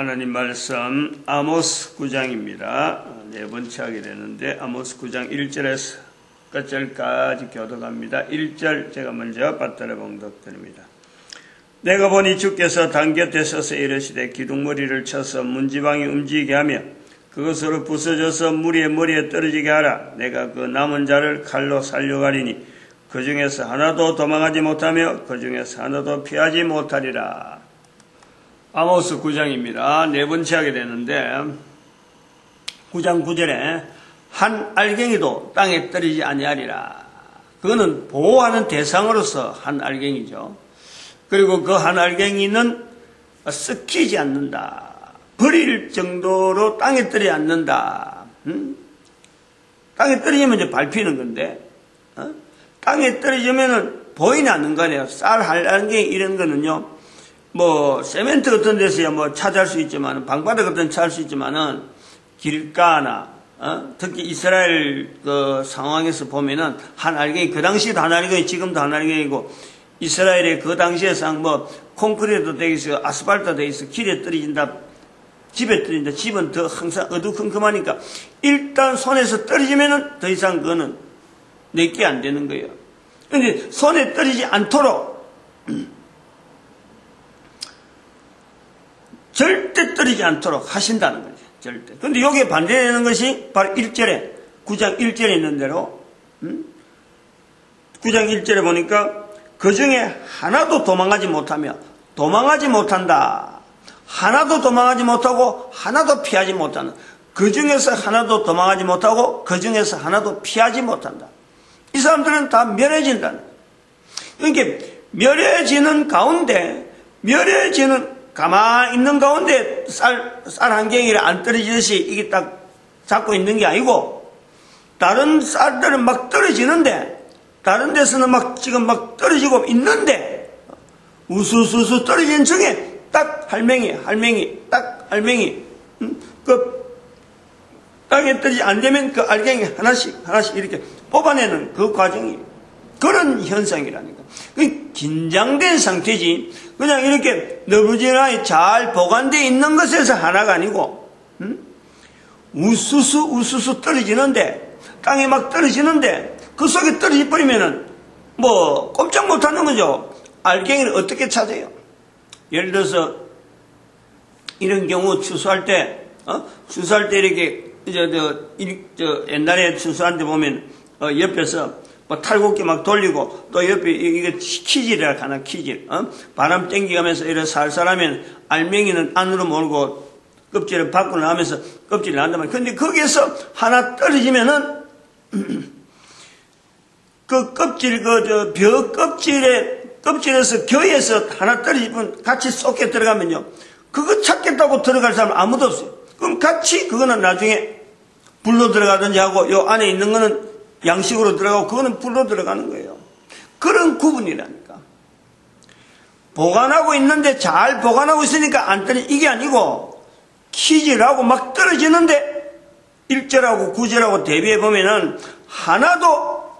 하나님 말씀 아모스 9장입니다. 네 번째 하게 되는데 아모스 9장 1절에서 끝절까지 교독합니다. 1절 제가 먼저 받들어 봉독드립니다. 내가 보니 주께서 단 곁에 서서 이르시되 기둥머리를 쳐서 문지방이 움직이게 하며 그것으로 부서져서 무리의 머리에 떨어지게 하라. 내가 그 남은 자를 칼로 살려가리니 그 중에서 하나도 도망하지 못하며 그 중에서 하나도 피하지 못하리라. 아모스 9장입니다. 네 번째 하게 되는데 9장 9절에 한 알갱이도 땅에 떨어지지 아니하리라. 그거는 보호하는 대상으로서 한 알갱이죠. 그리고 그 한 알갱이는 썩히지 않는다. 버릴 정도로 땅에 떨어지지 않는다. 땅에 떨어지면 이제 밟히는 건데 땅에 떨어지면은 보이지 않는 거네요. 쌀 한 알갱이 이런 거는요. 뭐 세멘트 같은 데서야 뭐 찾아할 수 있지만 방바닥 같은 데 찾을 수 있지만은 길가나 특히 이스라엘 그 상황에서 보면은 한 알갱이 그 당시에도 한 알갱이 지금도 한 알갱이고 이스라엘의 그 당시에상 뭐 콘크리트도 돼 있어 아스팔트도 돼 있어 길에 떨어진다 집에 떨어진다 집은 더 항상 어두컴컴하니까 일단 손에서 떨어지면은 더 이상 그거는 내게 안 되는 거예요. 근데 손에 떨어지지 않도록 절대 떨어지지 않도록 하신다는 거죠. 절대. 근데 여기에 반대되는 것이 바로 1절에, 9장 1절에 있는 대로, 9장 1절에 보니까 그 중에 하나도 도망하지 못하며, 도망하지 못한다. 하나도 도망하지 못하고, 하나도 피하지 못하는. 그 중에서 하나도 도망하지 못하고, 그 중에서 하나도 피하지 못한다. 이 사람들은 다 멸해진다는 거예요. 그러니까 멸해지는 가운데, 가만히 있는 가운데 쌀 한 갱이를 안 떨어지듯이 이게 딱 잡고 있는 게 아니고 다른 쌀들은 막 떨어지는데 다른 데서는 막 지금 막 떨어지고 있는데 우수수수 떨어진 중에 딱 할맹이 그 땅에 떨어지지 안 되면 그 알갱이 하나씩 이렇게 뽑아내는 그 과정이 그런 현상이라니까. 긴장된 상태지. 그냥 이렇게 너부지런하게 잘 보관되어 있는 것에서 하나가 아니고, 우수수 떨어지는데, 땅에 막 떨어지는데, 그 속에 떨어져 버리면은, 뭐, 꼼짝 못 하는 거죠. 알갱이를 어떻게 찾아요? 예를 들어서, 이런 경우 추수할 때 이렇게, 옛날에 추수할 때 보면, 옆에서, 뭐 탈곡기 막 돌리고 또 옆에 이게 키질이라 하나 키질 바람 땡기면서 이렇게 살살하면 알맹이는 안으로 몰고 껍질을 밖으로 나오면서 껍질이 난단 말이에요. 근데 거기에서 하나 떨어지면은 그 껍질 벼 껍질에서 겨에서 하나 떨어지면 같이 쏙게 들어가면요 그거 찾겠다고 들어갈 사람 아무도 없어요. 그럼 같이 그거는 나중에 불로 들어가든지 하고 요 안에 있는 거는 양식으로 들어가고 그거는 불로 들어가는 거예요. 그런 구분이라니까. 보관하고 있는데 잘 보관하고 있으니까 안 떨어지 이게 아니고 키질하고 막 떨어지는데 1절하고 9절하고 대비해 보면은 하나도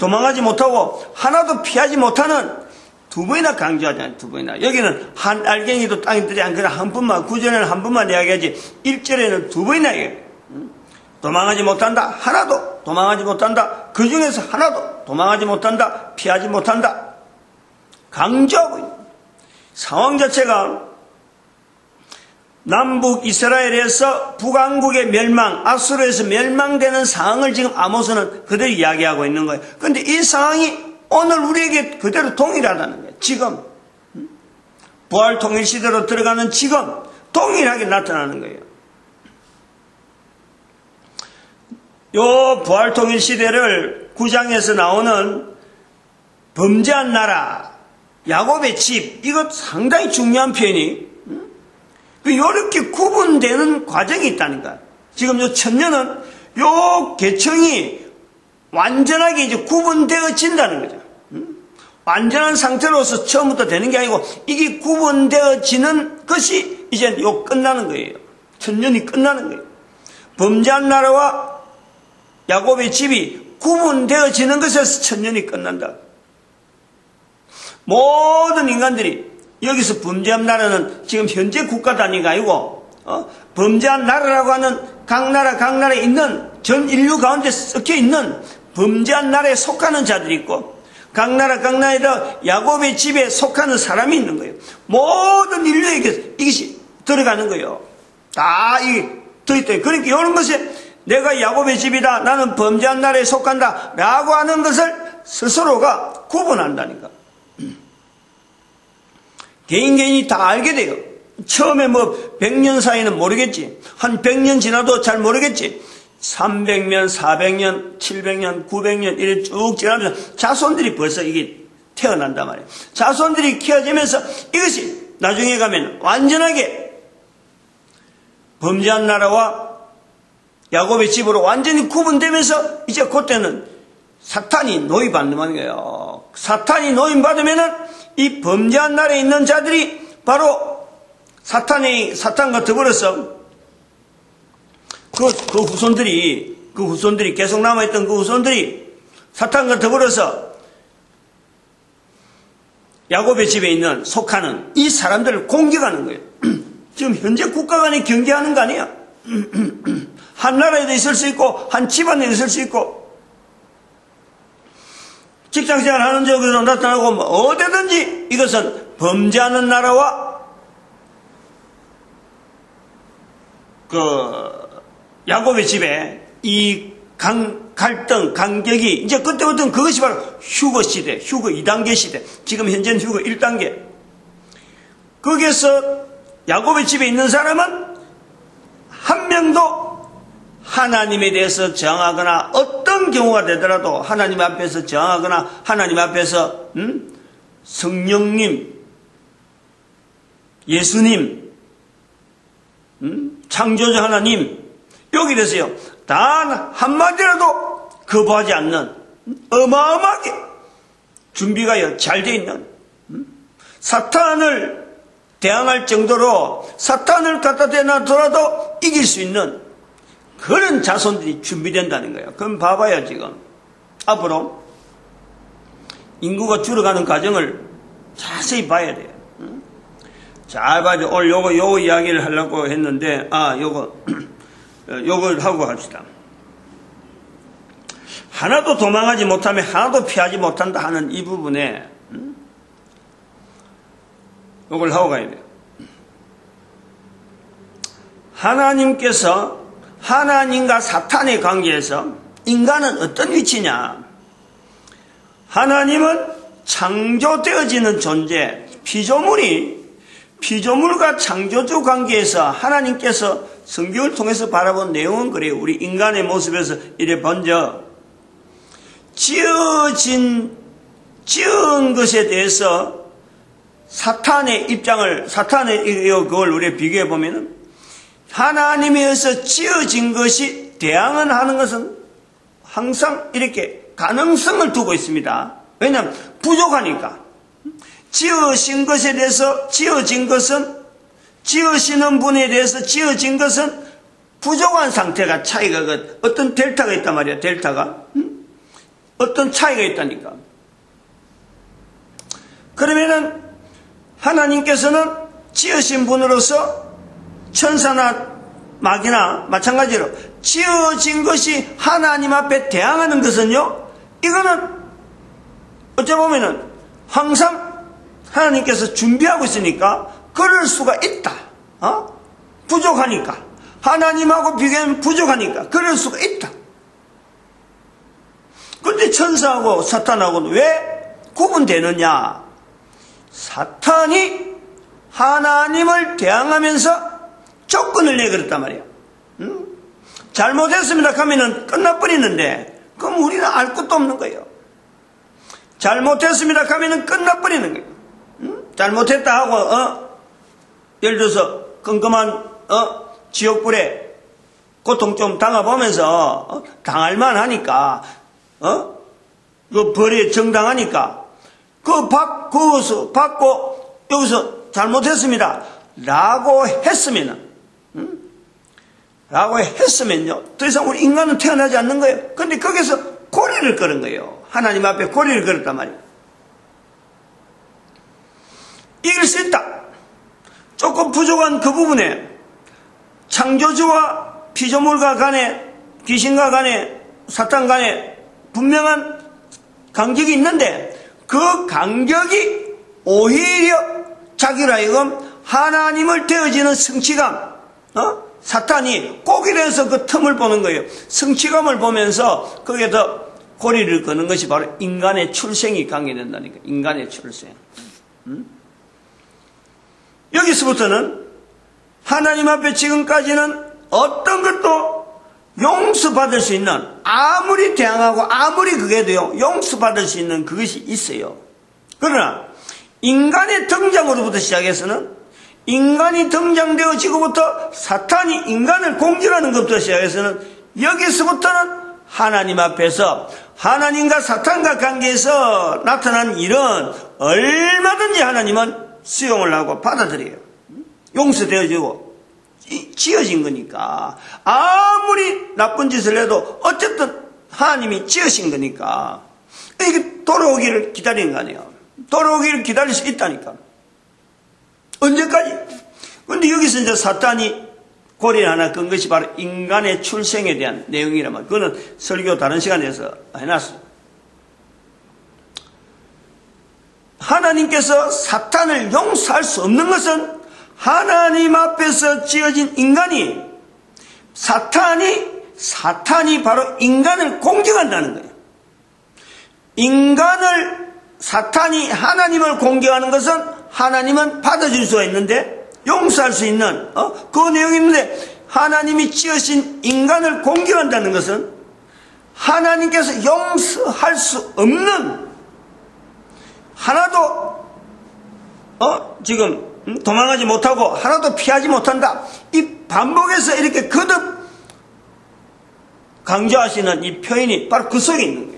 도망하지 못하고 하나도 피하지 못하는 두 번이나 강조하잖아요. 두 번이나. 여기는 한 알갱이도 땅에 들지 않거나 한 번만 9절에는 한 번만 이야기하지 1절에는 두 번이나 이야기해요. 도망하지 못한다. 하나도 도망하지 못한다. 그 중에서 하나도 도망하지 못한다. 피하지 못한다. 강조하고 있는 상황 자체가 남북 이스라엘에서 북왕국의 멸망, 아수르에서 멸망되는 상황을 지금 아모스는 그대로 이야기하고 있는 거예요. 그런데 이 상황이 오늘 우리에게 그대로 동일하다는 거예요. 지금 부활 통일 시대로 들어가는 지금 동일하게 나타나는 거예요. 요 부활통일 시대를 9장에서 나오는 범죄한 나라, 야곱의 집, 이거 상당히 중요한 표현이, 이렇게 구분되는 과정이 있다니까. 지금 요 천년은 요 계층이 완전하게 이제 구분되어진다는 거죠. 완전한 상태로서 처음부터 되는 게 아니고, 이게 구분되어지는 것이 이제 요 끝나는 거예요. 천년이 끝나는 거예요. 범죄한 나라와 야곱의 집이 구분되어지는 것에서 천년이 끝난다. 모든 인간들이 여기서 범죄한 나라는 지금 현재 국가 단위가 아니고 범죄한 나라라고 하는 각 나라에 있는 전 인류 가운데 섞여 있는 범죄한 나라에 속하는 자들이 있고 각 나라에다 야곱의 집에 속하는 사람이 있는 거예요. 모든 인류에게 이것이 들어가는 거예요. 다 이게 들어있다. 그러니까 이런 것에 내가 야곱의 집이다, 나는 범죄한 나라에 속한다 라고 하는 것을 스스로가 구분한다니까. 개인이 다 알게 돼요. 처음에 100년 사이는 모르겠지. 한 100년 지나도 잘 모르겠지. 300년, 400년, 700년, 900년 이렇게 쭉 지나면서 자손들이 벌써 이게 태어난단 말이에요. 자손들이 키워지면서 이것이 나중에 가면 완전하게 범죄한 나라와 야곱의 집으로 완전히 구분되면서 이제 그때는 사탄이 노임받는 거예요. 사탄이 노임받으면은 이 범죄한 나라에 있는 자들이 바로 사탄과 더불어서 그 후손들이 계속 남아있던 그 후손들이 사탄과 더불어서 야곱의 집에 있는 속하는 이 사람들을 공격하는 거예요. 지금 현재 국가 간에 경계하는 거 아니야? 한 나라에도 있을 수 있고 한 집안에도 있을 수 있고 직장생활 하는 적에도 나타나고 어디든지 이것은 범죄하는 나라와 야곱의 집에 이 갈등, 간격이 이제 그때부터는 그것이 바로 휴거 시대, 휴거 2단계 시대. 지금 현재는 휴거 1단계. 거기에서 야곱의 집에 있는 사람은 한 명도 하나님에 대해서 저항하거나 어떤 경우가 되더라도 하나님 앞에서 저항하거나 하나님 앞에서 성령님, 예수님, 창조주 하나님 여기 대해서요 단 한마디라도 거부하지 않는 어마어마하게 준비가 잘 돼 있는 사탄을 대항할 정도로 사탄을 갖다 대놔더라도 이길 수 있는 그런 자손들이 준비된다는 거예요. 그럼 봐봐요. 지금 앞으로 인구가 줄어가는 과정을 자세히 봐야 돼요. 잘 봐야죠. 오늘 요거 이야기를 하려고 했는데 요걸 하고 합시다. 하나도 도망하지 못하며 하나도 피하지 못한다 하는 이 부분에 요걸 하고 가야 돼요. 하나님께서 하나님과 사탄의 관계에서 인간은 어떤 위치냐? 하나님은 창조되어지는 존재, 피조물과 창조주 관계에서 하나님께서 성경을 통해서 바라본 내용은 그래요. 우리 인간의 모습에서 이래 번져 지은 것에 대해서 사탄의 그걸 우리 비교해 보면은 하나님에 의해서 지어진 것이 대항은 하는 것은 항상 이렇게 가능성을 두고 있습니다. 왜냐하면 부족하니까. 지으신 것에 대해서 지어지는 것은 부족한 상태가 차이가 어떤 델타가 있단 말이야. 델타가 어떤 차이가 있다니까. 그러면은 하나님께서는 지으신 분으로서 천사나 마귀나 마찬가지로 지어진 것이 하나님 앞에 대항하는 것은요, 이거는 어찌 보면은 항상 하나님께서 준비하고 있으니까 그럴 수가 있다. 부족하니까. 하나님하고 비교하면 부족하니까 그럴 수가 있다. 그런데 천사하고 사탄하고는 왜 구분되느냐? 사탄이 하나님을 대항하면서 조건을 내걸었단 말이에요. 잘못했습니다 하면은 끝나버리는데 그럼 우리는 알 것도 없는 거예요. 잘못했습니다 하면은 끝나버리는 거예요. 잘못했다 하고 예를 들어서 끔끔한 지옥불에 고통 좀 당해보면서 당할만 하니까 그 벌이 정당하니까 그것을 받고 여기서 잘못했습니다 라고 했으면요 더 이상 우리 인간은 태어나지 않는 거예요. 근데 거기서 고리를 걸은 거예요. 하나님 앞에 고리를 걸었단 말이에요. 이길 수 있다. 조금 부족한 그 부분에 창조주와 피조물과 간에, 귀신과 간에, 사탄 간에 분명한 간격이 있는데 그 간격이 오히려 자기로 하여금 하나님을 되어지는 성취감, 사탄이 꼭이라서 그 틈을 보는 거예요. 성취감을 보면서 거기에 더 고리를 거는 것이 바로 인간의 출생이 관계된다니까. 인간의 출생. 여기서부터는 하나님 앞에 지금까지는 어떤 것도 용서받을 수 있는, 아무리 대항하고 아무리 그게 돼요, 용서받을 수 있는 그것이 있어요. 그러나 인간의 등장으로부터 시작해서는, 인간이 등장되어지고부터 사탄이 인간을 공격하는 것부터 시작해서는, 여기서부터는 하나님 앞에서 하나님과 사탄과 관계에서 나타난 일은 얼마든지 하나님은 수용을 하고 받아들여요. 용서되어지고 지어진 거니까. 아무리 나쁜 짓을 해도 어쨌든 하나님이 지으신 거니까 이게 돌아오기를 기다리는 거 아니에요. 돌아오기를 기다릴 수 있다니까. 언제까지? 근데 여기서 이제 사탄이 고리를 하나 끈 것이 바로 인간의 출생에 대한 내용이라면, 그거는 설교 다른 시간에서 해놨어요. 하나님께서 사탄을 용서할 수 없는 것은 하나님 앞에서 지어진 인간이, 사탄이 바로 인간을 공격한다는 거예요. 사탄이 하나님을 공격하는 것은 하나님은 받아줄 수가 있는데, 용서할 수 있는 그 내용이 있는데, 하나님이 지으신 인간을 공격한다는 것은 하나님께서 용서할 수 없는, 하나도 지금 도망하지 못하고 하나도 피하지 못한다, 이 반복해서 이렇게 거듭 강조하시는 이 표현이 바로 그 속에 있는 거예요.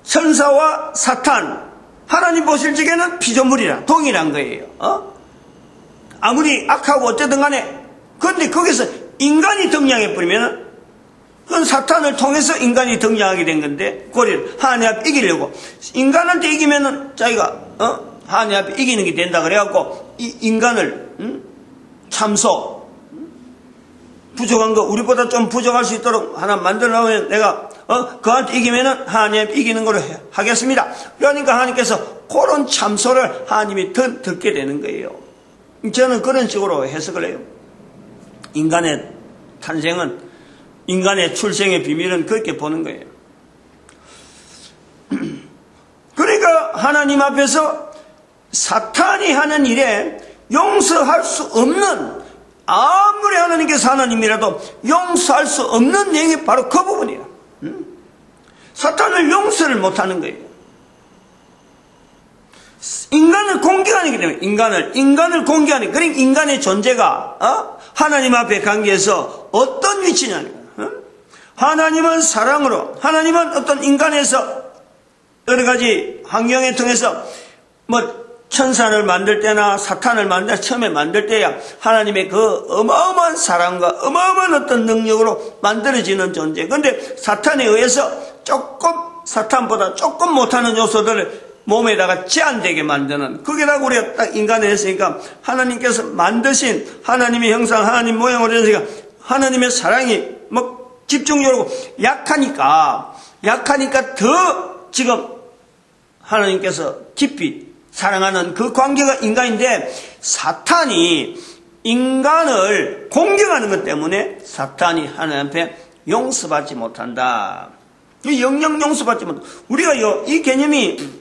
천사와 사탄, 하나님 보실 적에는 피조물이라 동일한 거예요. 아무리 악하고 어쨌든 간에, 그런데 거기서 인간이 등장해버리면 그건 사탄을 통해서 인간이 등장하게 된 건데, 고리를 하나님 앞에 이기려고, 인간한테 이기면은 자기가 하나님 앞에 이기는 게 된다 그래갖고 이 인간을 참소, 부족한 거 우리보다 좀 부족할 수 있도록 하나 만들어 놓으면 내가 그한테 이기면은 하나님 앞에 이기는 걸로 하겠습니다. 그러니까 하나님께서 그런 참소를 하나님이 듣게 되는 거예요. 저는 그런 식으로 해석을 해요. 인간의 탄생은, 인간의 출생의 비밀은 그렇게 보는 거예요. 그러니까 하나님 앞에서 사탄이 하는 일에 용서할 수 없는, 아무리 하나님께서 하나님이라도 용서할 수 없는 내용이 바로 그 부분이에요. 사탄을 용서를 못하는 거예요. 인간을 공격하기 때문에, 인간을 공격하는, 그러니까 인간의 존재가 하나님 앞에 관계에서 어떤 위치냐니까. 하나님은 사랑으로, 하나님은 어떤 인간에서 여러 가지 환경에 통해서 천사를 만들 때나 사탄을 처음에 만들 때야 하나님의 그 어마어마한 사랑과 어마어마한 어떤 능력으로 만들어지는 존재. 그런데 사탄에 의해서 사탄보다 조금 못하는 요소들을 몸에다가 제한되게 만드는, 거기다가 우리가 딱 인간을 했으니까 하나님께서 만드신 하나님의 형상, 하나님 모양으로 했으니까 하나님의 사랑이 집중적으로 약하니까 더 지금 하나님께서 깊이 사랑하는 그 관계가 인간인데, 사탄이 인간을 공격하는 것 때문에 사탄이 하나님 앞에 용서받지 못한다. 영영 용서받지 못한다. 우리가 이 개념이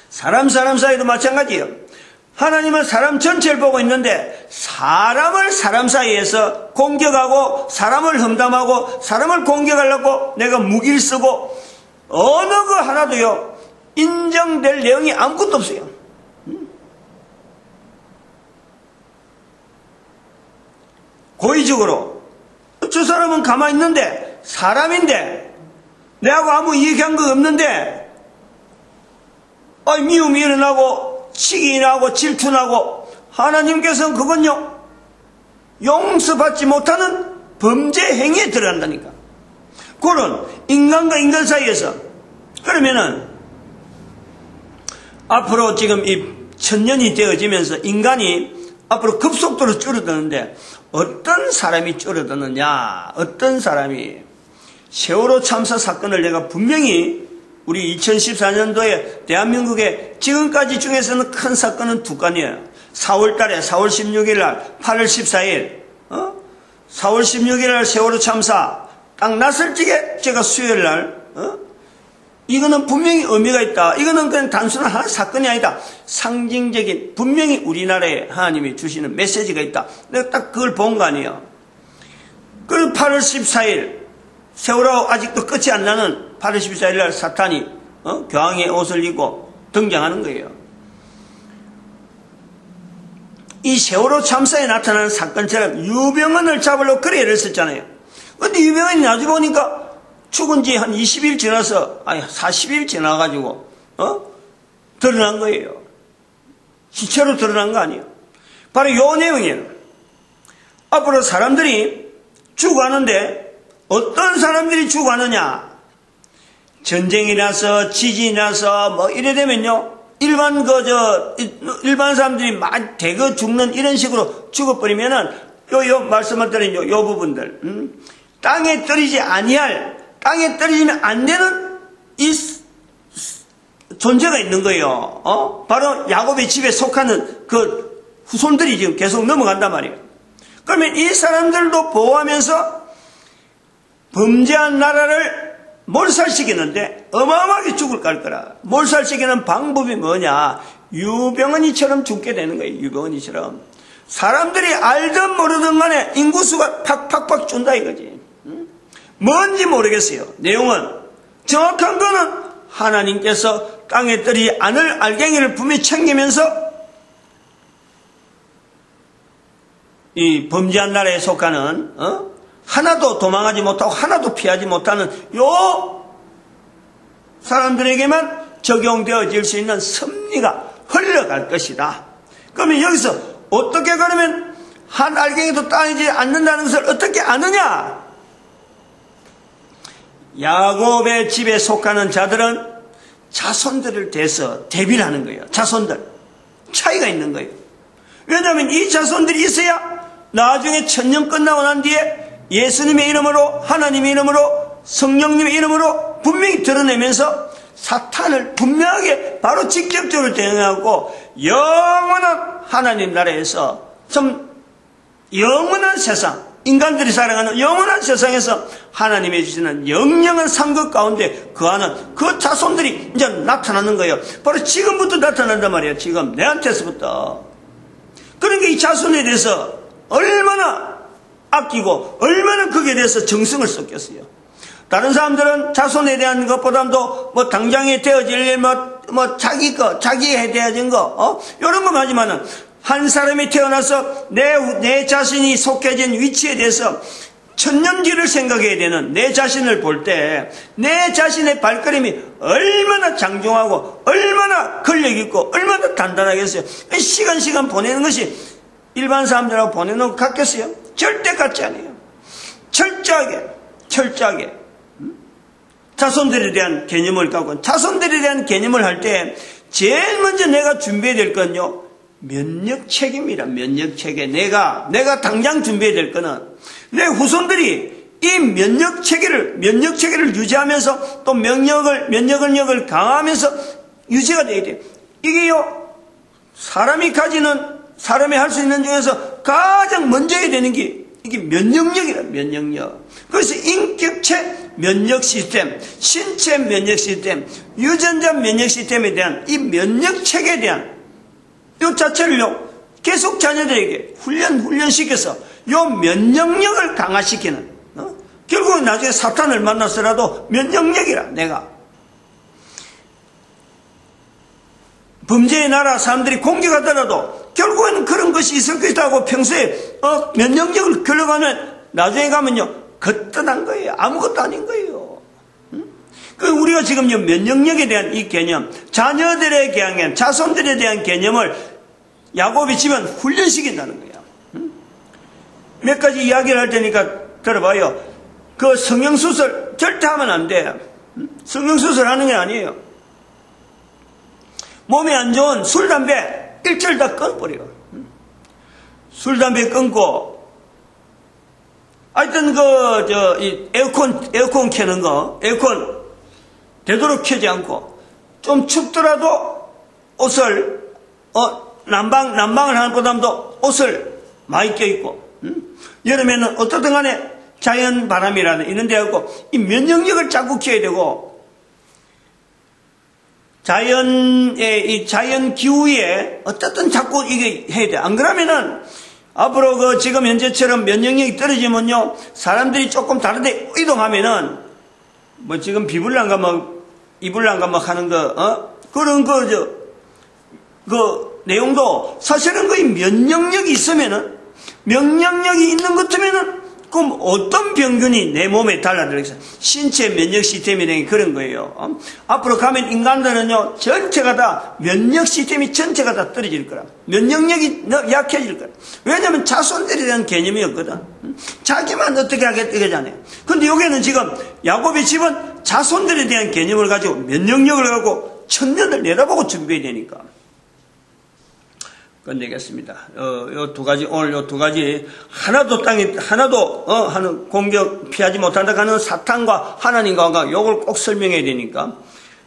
사람 사이도 마찬가지예요. 하나님은 사람 전체를 보고 있는데 사람을 사람 사이에서 공격하고 사람을 험담하고 사람을 공격하려고 내가 무기를 쓰고 어느 거 하나도요 인정될 내용이 아무것도 없어요. 고의적으로 저 사람은 가만히 있는데, 사람인데 내하고 아무 얘기한 거 없는데 미움이 일어나고 치기 일어나고 질투나고, 하나님께서는 그건요 용서받지 못하는 범죄 행위에 들어간다니까. 그런 인간과 인간 사이에서, 그러면은 앞으로 지금 이 천년이 되어지면서 인간이 앞으로 급속도로 줄어드는데 어떤 사람이 줄어드느냐? 어떤 사람이 세월호 참사 사건을 내가 분명히 우리 2014년도에 대한민국의 지금까지 중에서는 큰 사건은 두 건이에요. 4월 달에 4월 16일 날 8월 14일 4월 16일 날 세월호 참사 딱 났을 적에 제가 수요일 날 이거는 분명히 의미가 있다. 이거는 그냥 단순한 하나의 사건이 아니다. 상징적인 분명히 우리나라에 하나님이 주시는 메시지가 있다. 내가 딱 그걸 본 거 아니에요. 그리고 8월 14일 세월호 아직도 끝이 안 나는 8월 14일 날 사탄이 교황의 옷을 입고 등장하는 거예요. 이 세월호 참사에 나타나는 사건처럼 유병헌을 잡으려고 그래 이랬었잖아요. 근데 유병헌이 나중에 보니까 죽은 지 한 20일 지나서, 40일 지나가지고, 드러난 거예요. 시체로 드러난 거 아니에요. 바로 요 내용이에요. 앞으로 사람들이 죽어가는데, 어떤 사람들이 죽어가느냐? 전쟁이 나서, 지진이 나서, 이래 되면요, 일반 사람들이 대거 죽는 이런 식으로 죽어버리면은, 말씀을 드린 요 부분들, 땅에 떨어지면 안 되는 이 존재가 있는 거예요. 바로 야곱의 집에 속하는 그 후손들이 지금 계속 넘어간단 말이에요. 그러면 이 사람들도 보호하면서 범죄한 나라를 몰살시키는데 어마어마하게 죽을 거라. 몰살시키는 방법이 뭐냐? 유병헌이처럼 죽게 되는 거예요. 유병헌이처럼. 사람들이 알든 모르든 간에 인구수가 팍팍팍 준다 이거지. 뭔지 모르겠어요. 내용은 정확한 거는 하나님께서 땅에 떨어지지 않을 알갱이를 분명히 챙기면서 이 범죄한 나라에 속하는 하나도 도망하지 못하고 하나도 피하지 못하는 요 사람들에게만 적용되어질 수 있는 섭리가 흘러갈 것이다. 그러면 여기서 어떻게 그러면 한 알갱이도 따지지 않는다는 것을 어떻게 아느냐? 야곱의 집에 속하는 자들은 자손들을 대서 대비를 하는 거예요. 자손들. 차이가 있는 거예요. 왜냐하면 이 자손들이 있어야 나중에 천년 끝나고 난 뒤에 예수님의 이름으로, 하나님의 이름으로, 성령님의 이름으로 분명히 드러내면서 사탄을 분명하게 바로 직접적으로 대응하고 영원한 하나님 나라에서 좀 영원한 세상, 인간들이 살아가는 영원한 세상에서 하나님이 주시는 영영한 상급 가운데 거하는 그 자손들이 이제 나타나는 거예요. 바로 지금부터 나타난단 말이에요. 지금 내한테서부터. 그러니까 이 자손에 대해서 얼마나 아끼고 얼마나 거기에 대해서 정성을 쏟겠어요. 다른 사람들은 자손에 대한 것보다도 당장에 되어질 자기에 대해진 이런 거 하지만은 한 사람이 태어나서 내 자신이 속해진 위치에 대해서 천년뒤를 생각해야 되는 내 자신을 볼 때 내 자신의 발걸음이 얼마나 장중하고 얼마나 권력있고 얼마나 단단하겠어요. 시간 보내는 것이 일반 사람들하고 보내는 것 같겠어요? 절대 같지 않아요. 철저하게 자손들에 대한 개념을 갖고 자손들에 대한 개념을 할 때 제일 먼저 내가 준비해야 될 건요 면역책입니다. 면역체계. 내가 당장 준비해야 될 거는 내 후손들이 이 면역체계를 유지하면서 또 면역력을 강화하면서 유지가 돼야 돼요. 이게요 사람이 할 수 있는 중에서 가장 먼저 해야 되는 게 이게 면역력이라. 면역력. 그래서 인격체 면역 시스템, 신체 면역 시스템, 유전자 면역 시스템에 대한 이 면역 체계에 대한 이 자체를요 계속 자녀들에게 훈련시켜서 이 면역력을 강화시키는 결국은 나중에 사탄을 만나서라도 면역력이라. 내가 범죄의 나라 사람들이 공격하더라도 결국에는 그런 것이 있을 것이라고 평소에 면역력을 길러가면 나중에 가면요 거뜬한 거예요. 아무것도 아닌 거예요. 우리가 지금 면역력에 대한 이 개념, 자녀들의 개념, 자손들에 대한 개념을 야곱의 집은 훈련시킨다는 거야. 몇 가지 이야기를 할 테니까 들어봐요. 그 성형수술 절대 하면 안 돼. 성형수술 하는 게 아니에요. 몸에 안 좋은 술, 담배 일절 다 끊어버려요. 술, 담배 끊고, 하여튼 이 에어컨 켜는 거, 에어컨 되도록 켜지 않고, 좀 춥더라도 옷을, 난방을 하는 보다도 옷을 많이 껴입고, 여름에는 어떻든 간에 자연 바람이라는 이런 데 하고, 이 면역력을 자꾸 키워야 되고, 이 자연 기후에 어쨌든 자꾸 이게 해야 돼. 안 그러면은, 앞으로 지금 현재처럼 면역력이 떨어지면요, 사람들이 조금 다른데 이동하면은, 지금 비불난 거 이불난 거 하는 그런 내용도 사실은 거의 면역력이 있으면은, 면역력이 있는 것 같으면은, 그럼 어떤 병균이 내 몸에 달라들겠어? 신체 면역 시스템이 그런 거예요. 앞으로 가면 인간들은요, 전체가 다, 면역 시스템이 전체가 다 떨어질 거라. 면역력이 약해질 거라. 왜냐면 자손들에 대한 개념이 없거든. 자기만 어떻게 하겠다 이거잖아요. 근데 여기는 지금 야곱의 집은 자손들에 대한 개념을 가지고 면역력을 갖고 천년을 내다보고 준비해야 되니까. 끝내겠습니다. 오늘 요 두 가지, 하나도 공격 피하지 못한다 하는 사탄과 하나님과 요걸 꼭 설명해야 되니까.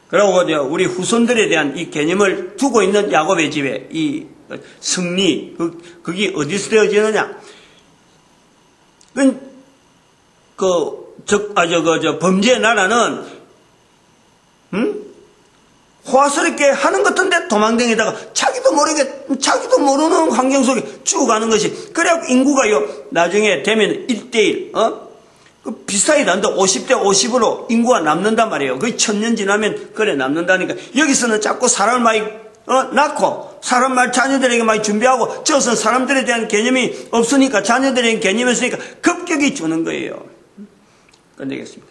그리고 우리 후손들에 대한 이 개념을 두고 있는 야곱의 집에 이 승리, 그게 어디서 되어지느냐? 범죄의 나라는, 호화스럽게 하는 것 같은데 도망다니다가 자기도 모르는 환경 속에 죽어가는 것이. 그래갖고 인구가요, 나중에 되면 1대1, 비슷하게 난다. 50대 50으로 인구가 남는단 말이에요. 거의 1000년 지나면 그래 남는다니까. 여기서는 자꾸 사람을 많이, 낳고, 사람 말 자녀들에게 많이 준비하고, 저것은 사람들에 대한 개념이 없으니까, 자녀들에 대한 개념이 없으니까 급격히 주는 거예요. 끝내겠습니다.